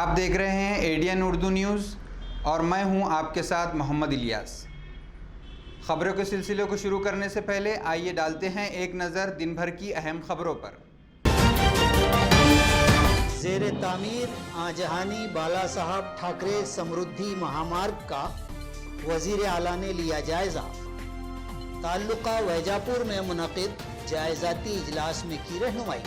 आप देख रहे हैं एडीएन उर्दू न्यूज़ और मैं हूं आपके साथ मोहम्मद इलियास। ख़बरों के सिलसिले को शुरू करने से पहले आइए डालते हैं एक नज़र दिन भर की अहम खबरों पर। ज़ेरे तामीर आजहानी बाला साहब ठाकरे समृद्धि महामार्ग का वज़ीर आला ने लिया जायज़ा। ताल्लुका वैजापुर में मुनक़िद जायज़ाती इजलास में की रहनुमाई।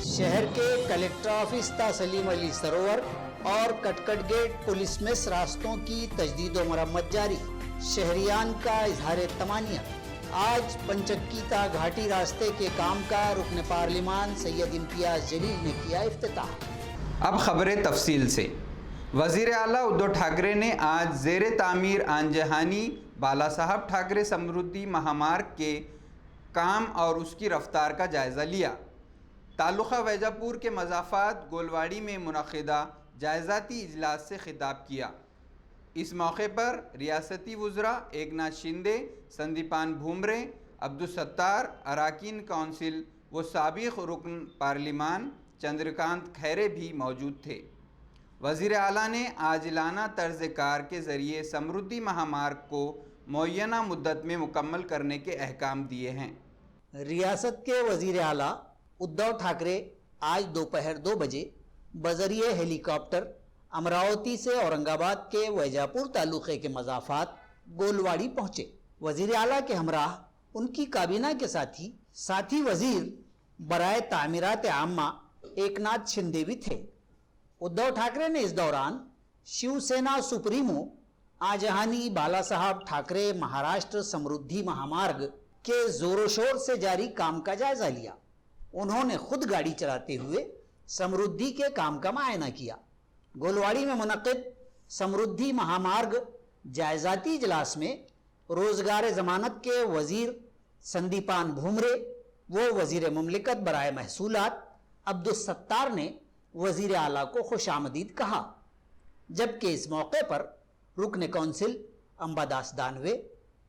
शहर के कलेक्टर ऑफिस ता सलीम अली सरोवर और कटकट गेट पुलिस मेस रास्तों की तजदीद व मरम्मत जारी। शहरियान का इजहार तमानियत। आज पंचक्की ता घाटी रास्ते के काम का रुकन पार्लिमान सैयद इम्तियाज जलील ने किया इफ्तिताह। अब खबरें तफसील से। वज़ीर आला उद्धव ठाकरे ने आज ज़ेरे तामीर आंजहानी बाला साहब ठाकरे समृद्धि महामार्ग के काम और उसकी रफ्तार का जायज़ा लिया। तालुका वैजापुर के मज़ाफ़ात गोलवाड़ी में मुनक़िदा जायज़ाती इजलास से खिताब किया। इस मौके पर रियासती वुज़रा एकनाथ शिंदे, संदीपान भूमरे, अब्दुल सत्तार, अराकीन कौंसिल व साबिक़ रुकन पार्लिमान चंद्रकांत खैरे भी मौजूद थे। वज़ीर आला ने आजिलाना तर्ज़ कार के ज़रिए समृद्धि महामार्ग को मुअय्यना मुद्दत में मुकम्मल करने के अहकाम दिए हैं। रियासत के वज़ीर आला उद्धव ठाकरे आज दोपहर 2 बजे बजरिए हेलीकॉप्टर अमरावती से औरंगाबाद के वैजापुर तालुके के मज़ाफ़ात गोलवाड़ी पहुँचे। वज़ीर आला के हमराह उनकी काबीना के साथी वज़ीर बराए तामीरात आम्मा एकनाथ शिंदे भी थे। उद्धव ठाकरे ने इस दौरान शिवसेना सुप्रीमो आजहानी बाला साहब ठाकरे महाराष्ट्र समृद्धि महामार्ग के जोरों शोर से जारी काम का जायजा लिया। उन्होंने खुद गाड़ी चलाते हुए समृद्धि के काम का मुआयना किया। गोलवाड़ी में मुनक़िद समृद्धि महामार्ग जायज़ाती इजलास में रोज़गार ज़मानत के वज़ीर संदीपान भूमरे व वज़ीर मुमलिकत बराए महसूलात अब्दुल सत्तार ने वज़ीर आला को खुशामदीद कहा, जबकि इस मौके पर रुकन कौंसिल अंबादास दानवे,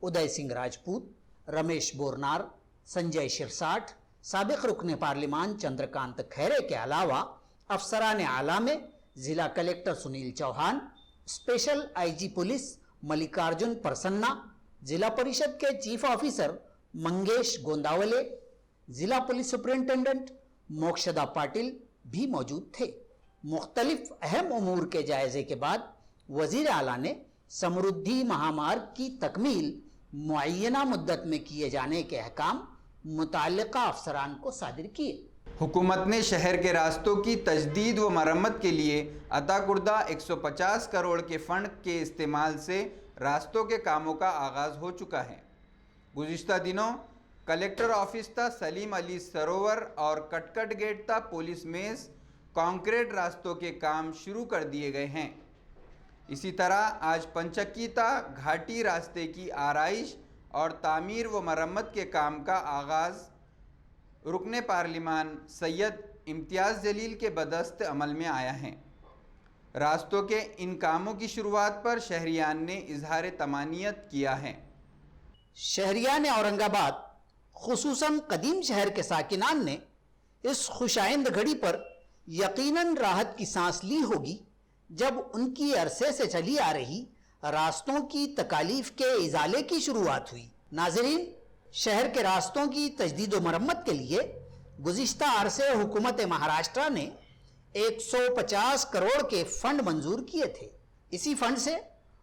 उदय सिंह राजपूत, रमेश बोरनार, संजय शिरसाठ, साबिक़ रुकन पार्लिमान चंद्रकांत खैरे के अलावा अफसरान आला में ज़िला collector Sunil Chauhan, special IG police Mallikarjun Prasanna, zila parishad के चीफ ऑफिसर मंगेश गोंदावले, ज़िला पुलिस सुपरिंटेंडेंट मोक्षदा पाटिल भी मौजूद थे। मुख्तलिफ अहम उमूर के जायजे के बाद वज़ीर आला ने समृद्धि महामार्ग की तकमील मुअय्यना मुद्दत में किए जाने के अहकाम मुताल्लिका अफसरान को सादिर किए। हुकूमत ने शहर के रास्तों की तजदीद व मरम्मत के लिए अता कुर्दा 150 करोड़ के फ़ंड के इस्तेमाल से रास्तों के कामों का आगाज़ हो चुका है। गुज़िश्ता दिनों कलेक्टर ऑफिस ता सलीम अली सरोवर और कटकट गेट ता पुलिस मेस कॉन्क्रीट रास्तों के काम शुरू कर दिए गए हैं। इसी तरह आज पंचक्की ता घाटी रास्ते की आराइश और तामीर व मरम्मत के काम का आगाज़ रुकने पार्लिमान सैयद इम्तियाज़ जलील के बदस्त अमल में आया है। रास्तों के इन कामों की शुरुआत पर शहरियान ने इजहार तमानियत किया है। शहरियान औरंगाबाद खुसूसन कदीम शहर के साकिनान ने इस खुशाइंद घड़ी पर यकीनन राहत की सांस ली होगी जब उनकी अरसे से चली आ रही रास्तों की तकालीफ के इजाले की शुरुआत हुई। नाज़रीन, शहर के रास्तों की तजदीद व मरम्मत के लिए गुज़िश्ता अरसे हुकूमत महाराष्ट्र ने 150 करोड़ के फंड मंजूर किए थे। इसी फंड से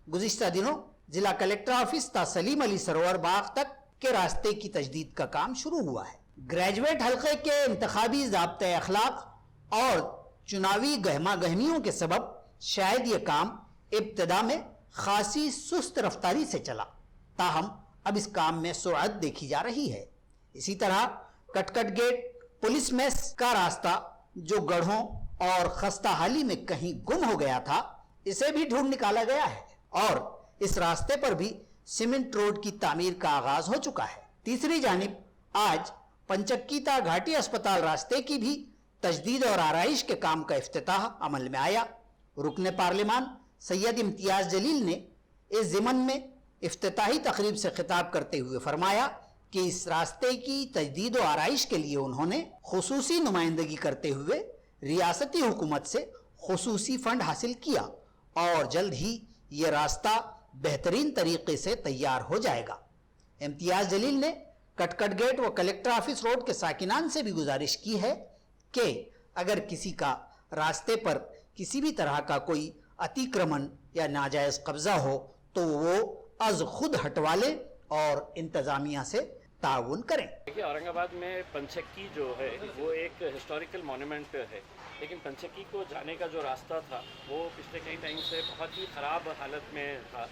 गुज़िश्ता दिनों जिला कलेक्टर ऑफिस ता सलीम अली सरोवर बाग तक के रास्ते की तजदीद का काम शुरू हुआ है। ग्रेजुएट हल्के के इंतखाबी ज़ाब्ते अखलाक और चुनावी गहमा गहमियों के सबब शायद ये काम इब्तदा में खासी सुस्त रफ्तारी से चला, ताहम अब इस काम में सुरअत देखी जा रही है। इसी तरह कटकट गेट पुलिस मेस का रास्ता जो गढ़ों और खस्ता हाली में कहीं गुम हो गया था, इसे भी ढूंढ निकाला गया है और इस रास्ते पर भी सीमेंट रोड की तामीर का आगाज हो चुका है। तीसरी जानिब आज पंचक्की ता घाटी अस्पताल रास्ते की भी तजदीद और आराइश के काम का इफ्तिताह अमल में आया। रुकने पार्लिमान सैयद इम्तियाज जलील ने इस ज़िमन में इफ्तिताही तकरीब से खिताब करते हुए फरमाया कि इस रास्ते की तजदीद और आराइश के लिए उन्होंने खुसूसी नुमाइंदगी करते हुए रियासती हुकूमत से खुसूसी फंड हासिल किया और जल्द ही ये रास्ता बेहतरीन तरीके से तैयार हो जाएगा। इम्तियाज जलील ने कटकट गेट व कलेक्टर ऑफिस रोड के साकिनान से भी गुजारिश की है कि अगर किसी का रास्ते पर किसी भी तरह का कोई अतिक्रमण या नाजायज कब्जा हो तो वो अज खुद हटवा ले और इंतजामिया से ताउन करें। देखिए, औरंगाबाद में पंचक्की जो है वो एक हिस्टोरिकल मॉन्यूमेंट है, लेकिन पंचक्की को जाने का जो रास्ता था वो पिछले कई टाइम से बहुत ही ख़राब हालत में था।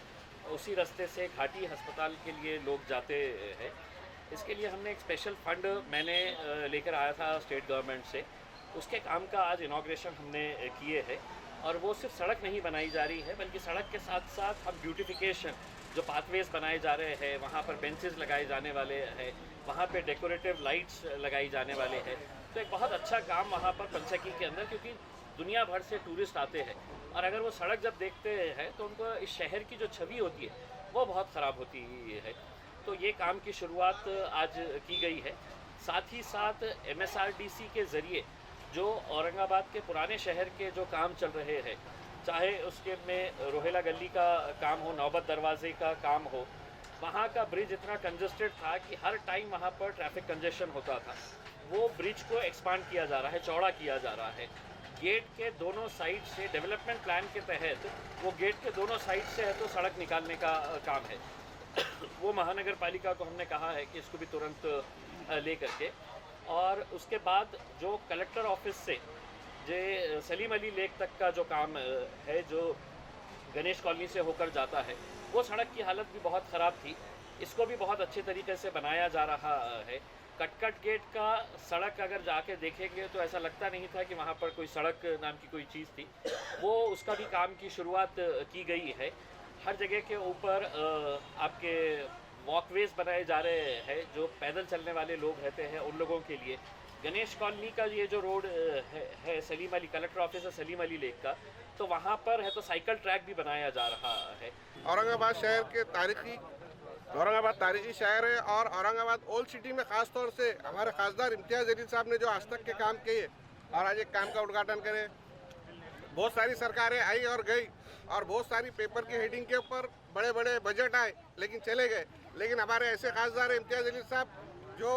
उसी रास्ते से घाटी अस्पताल के लिए लोग जाते हैं। इसके लिए हमने एक स्पेशल फंड मैंने लेकर आया था स्टेट गवर्नमेंट से। उसके काम का आज इनॉग्रेशन हमने किए है और वो सिर्फ सड़क नहीं बनाई जा रही है बल्कि सड़क के साथ साथ हम ब्यूटिफिकेशन जो पाथवेज बनाए जा रहे हैं, वहाँ पर बेंचेस लगाए जाने वाले हैं, वहाँ पे डेकोरेटिव लाइट्स लगाई जाने वाले हैं। तो एक बहुत अच्छा काम वहाँ पर पंचक्की के अंदर, क्योंकि दुनिया भर से टूरिस्ट आते हैं और अगर वो सड़क जब देखते हैं तो उनको इस शहर की जो छवि होती है वो बहुत ख़राब होती है। तो ये काम की शुरुआत आज की गई है। साथ ही साथ MSRDC के ज़रिए जो औरंगाबाद के पुराने शहर के जो काम चल रहे हैं, चाहे उसके में रोहेला गली का काम हो, नौबत दरवाजे का काम हो, वहाँ का ब्रिज इतना कंजस्टेड था कि हर टाइम वहाँ पर ट्रैफिक कंजेशन होता था। वो ब्रिज को एक्सपांड किया जा रहा है, चौड़ा किया जा रहा है। गेट के दोनों साइड से डेवलपमेंट प्लान के तहत वो गेट के दोनों साइड से है तो सड़क निकालने का काम है। वो महानगर पालिका को हमने कहा है कि इसको भी तुरंत ले करके, और उसके बाद जो कलेक्टर ऑफिस से जो सलीम अली लेक तक का जो काम है जो गणेश कॉलोनी से होकर जाता है, वो सड़क की हालत भी बहुत ख़राब थी। इसको भी बहुत अच्छे तरीके से बनाया जा रहा है। कटकट गेट का सड़क अगर जाके देखेंगे तो ऐसा लगता नहीं था कि वहाँ पर कोई सड़क नाम की कोई चीज़ थी। वो उसका भी काम की शुरुआत की गई है। हर जगह के ऊपर आपके वॉकवेज बनाए जा रहे हैं जो पैदल चलने वाले लोग रहते हैं उन लोगों के लिए। गणेश कॉलोनी का ये जो रोड है सलीम अली, कलेक्टर ऑफिस है सलीम अली लेक का, तो वहाँ पर है तो साइकिल ट्रैक भी बनाया जा रहा है। औरंगाबाद शहर के औरंगाबाद तारीखी शहर है और औरंगाबाद ओल्ड सिटी में ख़ास तौर से हमारे खासदार इम्तियाज जलील साहब ने जो आज तक के काम किए और आज एक काम का उद्घाटन करे। बहुत सारी सरकारें आई और गई और बहुत सारी पेपर की हेडिंग के ऊपर बड़े बड़े बजट आए लेकिन चले गए, लेकिन हमारे ऐसे खासदार इम्तियाज जलील साहब जो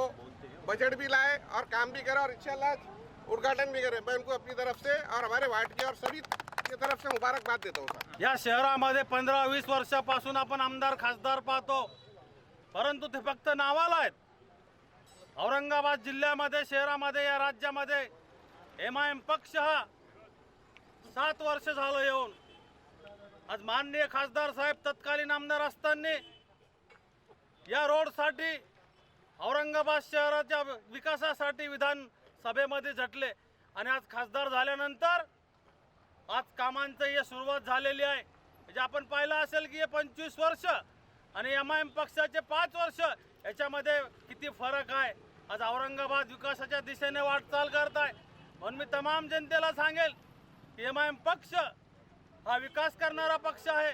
बजट भी लाए और काम भी करे और इंशाल्लाह उद्घाटन भी करे। मैं उनको अपनी तरफ से और हमारे वार्ड के और सभी की तरफ से मुबारकबाद देता हूँ। या शहरामध्ये 15-20 वर्षापासून आपण आमदार खासदार पाहतो, परंतु ते फक्त नावाला आहेत। औरंगाबाद जिल्ह्यामध्ये, शहरामध्ये, या राज्यामध्ये MIM पक्ष हा 7 वर्ष झालं येऊन आज माननीय खासदार साहेब तत्कालीन आमदार असताना या रोडसाठी औरंगाबाद शहराच्या विकासासाठी विधानसभेमध्ये झटले आणि आज खासदार झाल्यानंतर आज कामांची ही सुरुवात झालेली आहे। म्हणजे आपण पाहिलं असेल की हे 25 वर्ष आणि MIM पक्षाचे 5 वर्ष याच्यामध्ये किती फरक आहे। आज औरंगाबाद विकासाच्या दिशेने वाटचाल करत आहे। म्हणून मी तमाम जनतेला सांगेल की MIM पक्ष हा विकास करणारा पक्ष आहे।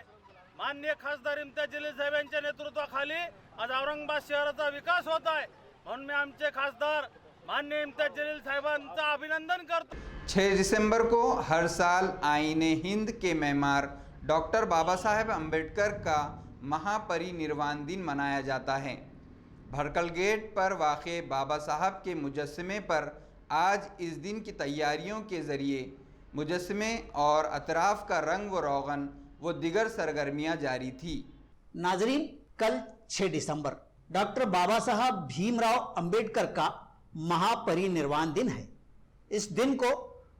माननीय खासदार इम्तियाज जलील साहेब यांच्या नेतृत्वाखाली आज औरंगाबाद शहराचा विकास होत आहे। म्हणून मी आमचे खासदार माननीय इम्तियाज जलील साहेबांचं अभिनंदन करतो। 6 दिसंबर को हर साल आईने हिंद के मेमार डॉक्टर बाबा साहेब अम्बेडकर का महापरिनिर्वाण दिन मनाया जाता है। भड़कल गेट पर वाक़े बाबा साहब के मुजस्समे पर आज इस दिन की तैयारियों के ज़रिए मुजस्समे और अतराफ़ का रंग व रोगन व दिगर सरगर्मियाँ जारी थी। नाजरीन, कल 6 दिसंबर डॉक्टर बाबा साहब भीमराव अंबेडकर का महापरिनिर्वाण दिन है। इस दिन को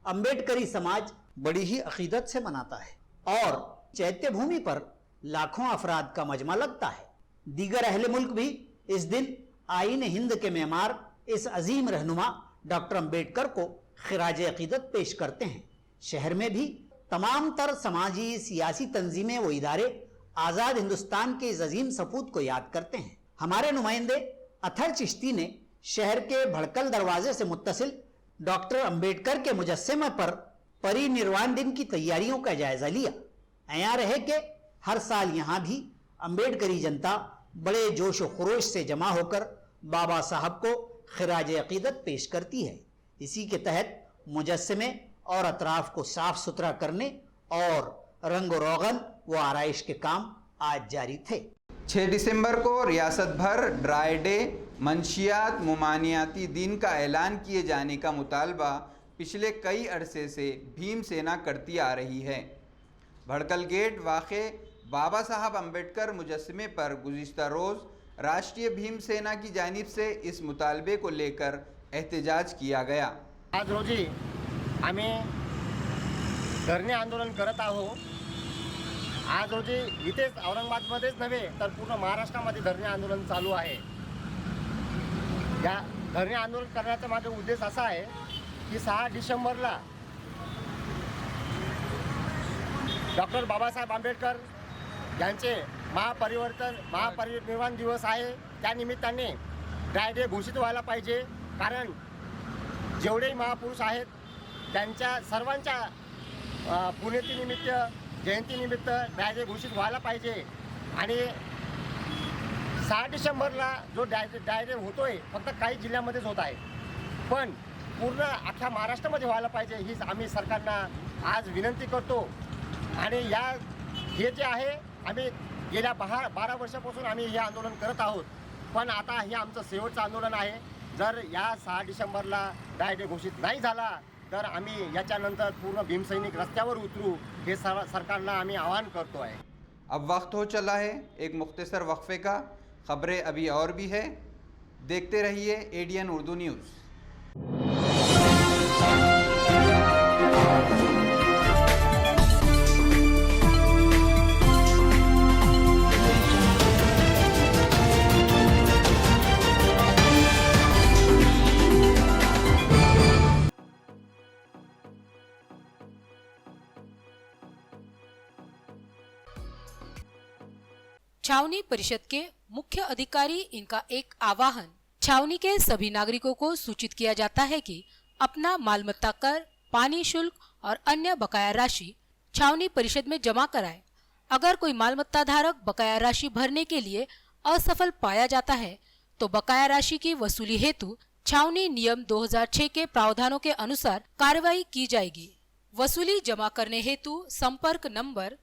अंबेडकरी समाज बड़ी ही अकीदत से मनाता है और चैत्य भूमि पर लाखों अफराद का मजमा लगता है। दीगर अहले मुल्क भी इस दिन आईन हिंद के मेमार इस अजीम रहनुमा डॉक्टर अंबेडकर को खिराज अकीदत पेश करते हैं। शहर में भी तमाम तर समाजी सियासी तंजीमें व इदारे आज़ाद हिंदुस्तान के इस अजीम सपूत को याद करते हैं। हमारे नुमाइंदे अथर चिश्ती ने शहर के भड़कल दरवाजे से मुत्तसिल डॉक्टर अंबेडकर के मुजस्समे पर परिनिर्वाण दिन की तैयारियों का जायजा लिया। अयां रहे कि हर साल यहाँ भी अंबेडकरी जनता बड़े जोश व खरोश से जमा होकर बाबा साहब को खिराज अकीदत पेश करती है। इसी के तहत मुजस्समे और अतराफ को साफ सुथरा करने और रंग रोगन व आराइश के काम आज जारी थे। 6 दिसंबर को रियासत भर ड्राई डे मंशियात मुमानियाती दिन का ऐलान किए जाने का मुतालबा पिछले कई अरसे से भीम सेना करती आ रही है। भड़कल गेट वाक़े बाबा साहब अम्बेडकर मुजस्समे पर गुज़िश्ता रोज़ राष्ट्रीय भीम सेना की जानिब से इस मुतालबे को लेकर एहतजाज किया गया। आज रोजी आम्ही धरणे आंदोलन करत आहोत। आज रोजी इथेच औरंगाबादमध्येच नव्हे तर पूर्ण महाराष्ट्रामध्ये धरणे आंदोलन चालू आहे। या धरणे आंदोलन करण्याचा माझा उद्देश असा आहे की 6 डिसेंबरला डॉक्टर बाबासाहेब आंबेडकर यांचे महापरिनिर्वाण दिवस आहे। त्या निमित्ताने ड्राय डे घोषित व्हायला पाहिजे, कारण जेवढेही महापुरुष आहेत त्यांच्या सर्वांच्या पुण्यतिनिमित्त जयंतीनिमित्त ड्राय डे घोषित व्हायला पाहिजे। आणि 6 डिसेंबरला जो ड्राय डे होतोय फक्त काही जिल्ह्यामध्येच होत आहे, पण पूर्ण अख्ख्या महाराष्ट्रामध्ये व्हायला पाहिजे ही आम्ही सरकारना आज विनंती करतो। आणि हे जे आहे आम्ही गेल्या 12 वर्षापासून आम्ही हे आंदोलन करत आहोत, पण आता हे आमचं शेवटचं आंदोलन आहे। जर या 6 डिसेंबरला ड्राय डे घोषित नाही झाला तर आम्ही याच्यानंतर पूर्ण भीमसैनिक रस्त्यावर उतरू हे सरकारला आम्ही आवाहन करतो आहे। अब वक्त हो चला है एक मुख्तसर वक्फे का। खबरें अभी और भी है, देखते रहिए ADN उर्दू न्यूज़। छावनी परिषद के मुख्य अधिकारी इनका एक आवाहन। छावनी के सभी नागरिकों को सूचित किया जाता है कि अपना मालमत्ता कर, पानी शुल्क और अन्य बकाया राशि छावनी परिषद में जमा कराए। अगर कोई मालमत्ता धारक बकाया राशि भरने के लिए असफल पाया जाता है तो बकाया राशि की वसूली हेतु छावनी नियम 2006 के प्रावधानों के अनुसार कार्रवाई की जाएगी। वसूली जमा करने हेतु संपर्क नंबर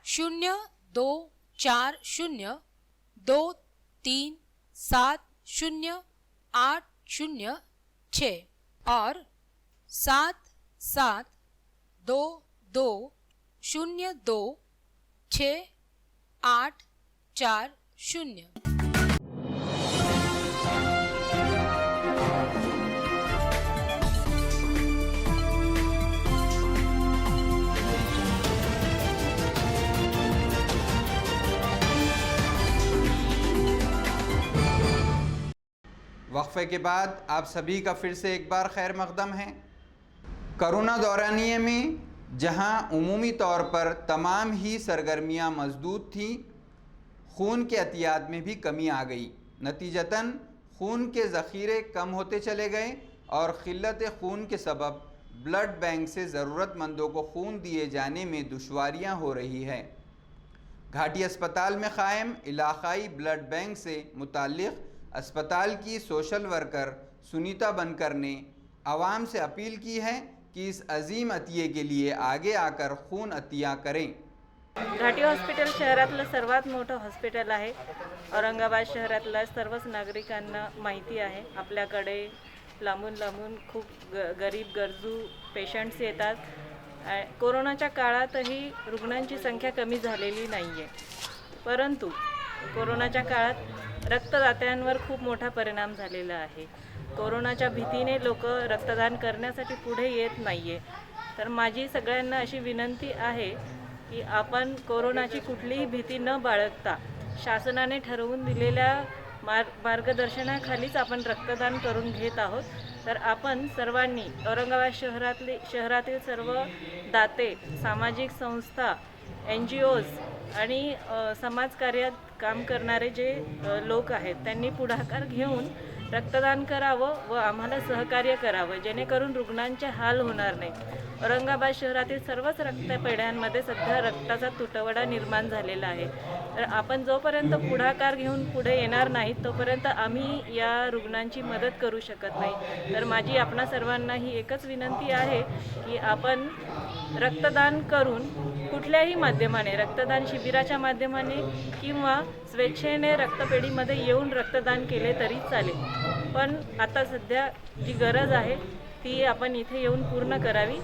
024023708006 और 7722026840। वक्फे के बाद आप सभी का फिर से एक बार खैर मकदम है। कोरोना दौरानिये में जहां उमूमी तौर पर तमाम ही सरगर्मियां मजदूद थीं, खून के अतियात में भी कमी आ गई। नतीजतन खून के ज़ख़ीरे कम होते चले गए और क़िल्लत खून के सबब ब्लड बैंक से ज़रूरतमंदों को खून दिए जाने में दुश्वारियां हो रही है। घाटी अस्पताल में क़ायम इलाक़ाई ब्लड बैंक से मुताल्लिक़ अस्पताल की सोशल वर्कर सुनीता बनकर ने आवाम से अपील की है कि इस अजीम अतिये के लिए आगे आकर खून अतिया करें। घाटी हॉस्पिटल शहरातलं सर्वात मोठं हॉस्पिटल आहे। औरंगाबाद शहरातल्या सर्वच नागरिकांना माहिती आहे, आपल्याकडे लांबून लांबून खूप गरीब गरजू पेशंट्स येतात। कोरोनाच्या काळातही रुग्णांची संख्या कमी झालेली नाही आहे, परंतु कोरोनाच्या काळात रक्तदात्यांवर खूप मोठा परिणाम झालेला आहे। कोरोनाच्या भीतीने लोक रक्तदान करण्यासाठी पुढे येत नाहीये। तर माझी सगळ्यांना अशी विनंती आहे की आपण कोरोनाची कुठलीही भीती न बाळगता शासनाने ठरवून दिलेल्या मार्गदर्शनाखालीच आपण रक्तदान करून घेत आहोत। तर आपण सर्वांनी औरंगाबाद शहरातील सर्व दाते, सामाजिक संस्था, NGOs आणि समाजकार्यात काम करणारे जे लोक आहेत त्यांनी पुढाकार घेऊन रक्तदान करावं व आम्हाला सहकार्य करावं, जेणेकरून रुग्णांचे हाल होणार नाही. औरंगाबाद शहरातील सर्वच रक्तपेढ्यांमध्ये सध्या रक्ताचा तुटवडा निर्माण झालेला आहे. तर आपण जोपर्यंत पुढाकार घेऊन पुढे येणार नाहीत तोपर्यंत आम्ही या रुग्णांची मदत करू शकत नाही. तर माझी आपणा सर्वांना ही एकच विनंती आहे की आपण रक्तदान करून कुठल्याही माध्यमाने, रक्तदान शिबिराच्या माध्यमाने किंवा स्वेच्छेने रक्तपेढीमध्ये येऊन रक्तदान केले तरी चालेल. पण आता सध्या जी गरज आहे ती आपण इथे येऊन पूर्ण करावी,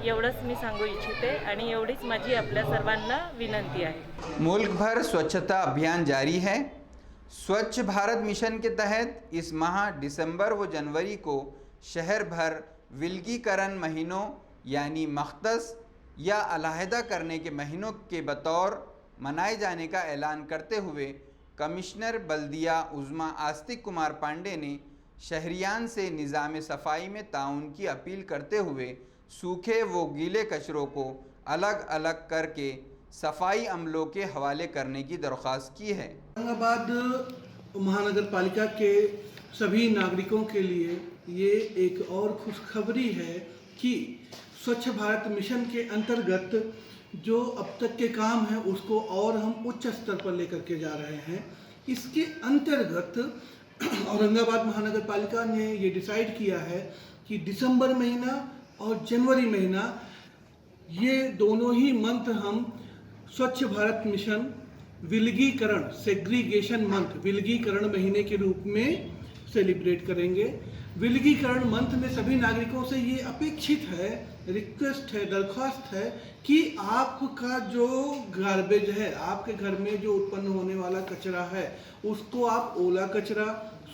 एवढंच मी सांगू इच्छिते आणि एवढीच माझी आपल्या सर्वांना विनंती आहे. मुल्क भर स्वच्छता अभियान जारी है. स्वच्छ भारत मिशन के तहत इस माह दिसंबर व जनवरी को शहर भर विलगीकरण महीनों यानी मख्तस या अलहदा करने के महीनों के बतौर मनाए जाने का ऐलान करते हुए कमिश्नर बल्दिया उज़्मा आस्तिक कुमार पांडे ने शहरियान से निज़ाम सफाई में ताउन की अपील करते हुए सूखे व गीले कचरों को अलग अलग करके सफाई अमलों के हवाले करने की दरख्वास्त की है. औरंगाबाद महानगर पालिका के सभी नागरिकों के लिए ये एक और खुशखबरी है कि स्वच्छ भारत मिशन के अंतर्गत जो अब तक के काम है उसको और हम उच्च स्तर पर लेकर के जा रहे हैं. इसके अंतर्गत औरंगाबाद महानगर पालिका ने ये डिसाइड किया है कि दिसंबर महीना और जनवरी महीना ये दोनों ही मंथ हम स्वच्छ भारत मिशन विलगीकरण सेग्रीगेशन मंथ, विलगीकरण महीने के रूप में सेलिब्रेट करेंगे. विलगीकरण मंथ में सभी नागरिकों से ये अपेक्षित है, रिक्वेस्ट है, दरख्वास्त है कि आपका जो गार्बेज है, आपके घर में जो उत्पन्न होने वाला कचरा है उसको आप ओला कचरा,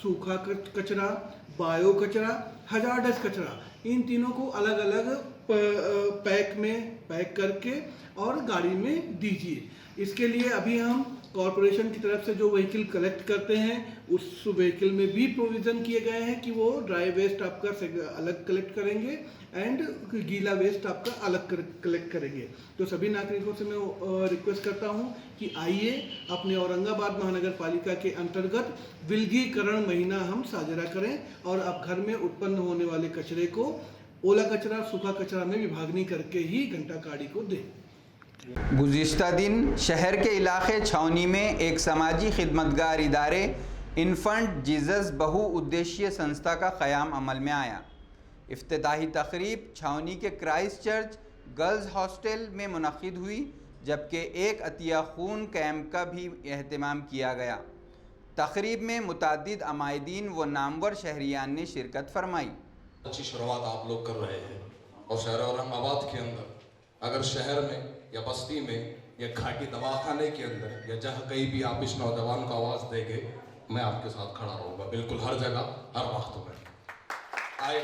सूखा कचरा, बायो कचरा, हजार्डस कचरा, इन तीनों को अलग अलग पैक में पैक करके और गाड़ी में दीजिए. इसके लिए अभी हम कॉरपोरेशन की तरफ से जो व्हीकल कलेक्ट करते हैं उस व्हीकल में भी प्रोविज़न किए गए हैं कि वो ड्राई वेस्ट आपका अलग कलेक्ट करेंगे एंड गीला वेस्ट आपका अलग कलेक्ट करेंगे. तो सभी नागरिकों से मैं रिक्वेस्ट करता हूं कि आइए अपने औरंगाबाद महानगर पालिका के अंतर्गत विलगीकरण महीना हम साझा करें और आप घर में उत्पन्न होने वाले कचरे को ओला कचरा, सूखा कचरा में विभागनी करके ही घंटा गाड़ी को दें. गुज़िश्ता दिन शहर के इलाके छावनी में एक समाजी खिदमतगार इदारे इन्फेंट जीसस बहुउद्देशीय संस्था का क़याम अमल में आया. इफ्तिताही तकरीब छावनी के क्राइस्ट चर्च गर्ल्स हॉस्टल में मुनक़िद हुई, जबकि एक अतिया खून कैंप का भी एहतमाम किया गया. तकरीब में मुतादिद अमायदीन व नामवर शहरियान ने शिरकत फरमाई. अच्छी शुरुआत आप लोग कर रहे हैं और शहर औरंगाबाद के अंदर, अगर शहर में या बस्ती में या घाटी दवाखाने के अंदर या जहाँ कहीं भी आप इस नौजवान को आवाज़ देंगे, मैं आपके साथ खड़ा रहूँगा, बिल्कुल हर जगह हर वक्त में आए.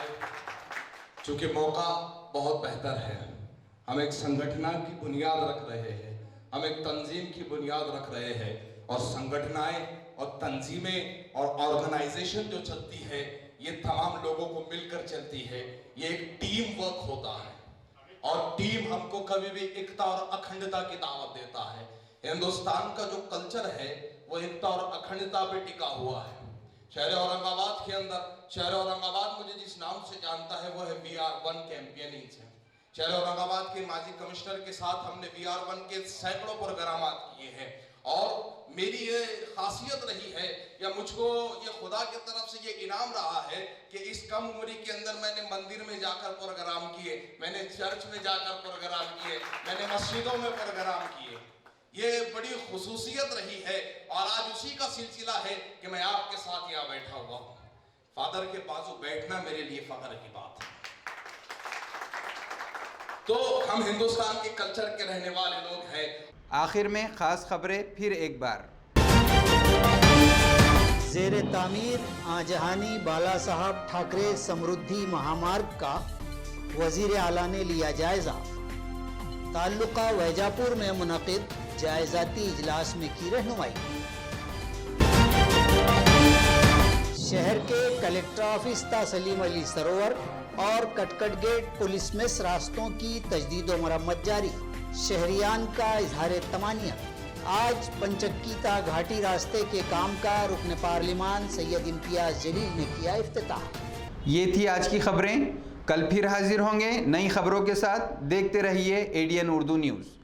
चूँकि मौका बहुत बेहतर है, हम एक संगठन की बुनियाद रख रहे हैं, हम एक तंजीम की बुनियाद रख रहे हैं और संगठनाएँ और तंजीमें और ऑर्गेनाइजेशन जो चलती है ये तमाम लोगों को मिलकर चलती है. ये एक टीम वर्क होता है और टीम हमको कभी भी एकता और अखंडता की दावत देता है. हिंदुस्तान का जो कल्चर है वो एकता और अखंडता पे टिका हुआ है. शहर औरंगाबाद के अंदर, शहर औरंगाबाद मुझे जिस नाम से जानता है वो है VR1 कैंपेनिंग से. शहर औरंगाबाद के माजी कमिश्नर के साथ हमने VR1 के सैकड़ों प्रोग्राम किए हैं और मेरी ये खासियत रही है या मुझको ये खुदा की तरफ से ये इनाम रहा है कि इस कम उम्र के अंदर मैंने मंदिर में जाकर प्रोग्राम किए, मैंने चर्च में जाकर प्रोग्राम किए, मैंने मस्जिदों में प्रोग्राम किए. ये बड़ी खुसूसियत रही है और आज उसी का सिलसिला है कि मैं आपके साथ यहाँ बैठा हुआ हूँ. फादर के बाजू बैठना मेरे लिए फख्र की बात है. तो हम हिंदुस्तान के कल्चर के रहने वाले लोग हैं. आखिर में ख़ास खबरें फिर एक बार. ज़ेरे तामीर आजहानी बाला साहब ठाकरे समृद्धि महामार्ग का वज़ीर आला ने लिया जायज़ा. ताल्लुका वैजापुर में मुनक़िद जायज़ाती इजलास में की रहनुमाई. शहर के कलेक्टर ऑफिस सलीम अली सरोवर और कटकट गेट पुलिस मेस रास्तों की तजदीद व मरम्मत जारी. शहरियान का इजहार तमानिया. आज पंचक्कीता घाटी रास्ते के काम का रुकन पार्लिमान सैयद इम्तियाज जलील ने किया इफ्तिताह। ये थी आज की खबरें। कल फिर हाजिर होंगे नई खबरों के साथ। देखते रहिए ADN उर्दू न्यूज़।